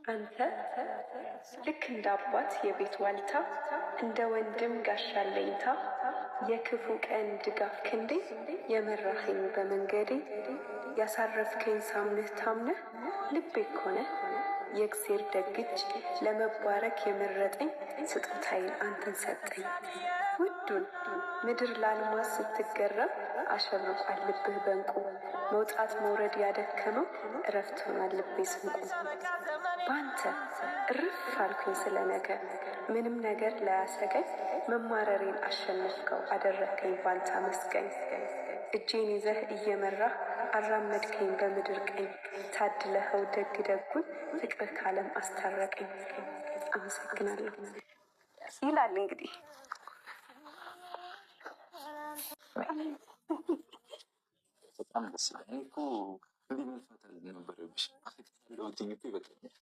አንተ ልክ እንደ አባት የቤት ዋልታ እንደ ወንድም ጋሻ አለኝታ የክፉ ቀን ድጋፍ ክንዴ የመራኸኝ በመንገዴ ያሳረፍከኝ ሳምንህ ታምነህ ልቤ ኮነ የእግዜር ደግጅ ለመባረክ የመረጠኝ ስጦታዬን አንተን ሰጠኝ። ውዱን ምድር ላልማዝ ስትገረም አሸብርቋል ልብህ በንቁ መውጣት መውረድ ያደከመው እረፍት ሆኗል ልቤ ስንቁ። ባንተ እርፍ አልኩኝ ስለ ነገር ምንም ነገር ላያሰገኝ መማረሬን አሸነፍከው አደረከኝ ባንተ አመስገኝ። እጄን ይዘህ እየመራህ አራመድከኝ በምድር ቀኝ ታድለኸው ደግ ደጉን ፍቅርህ ካለም አስታረቀኝ። አመሰግናለሁ ይላል እንግዲህ በጣም ደስ ይላል። እኔ እኮ እንዲህ መልፋት ነበረብሽ።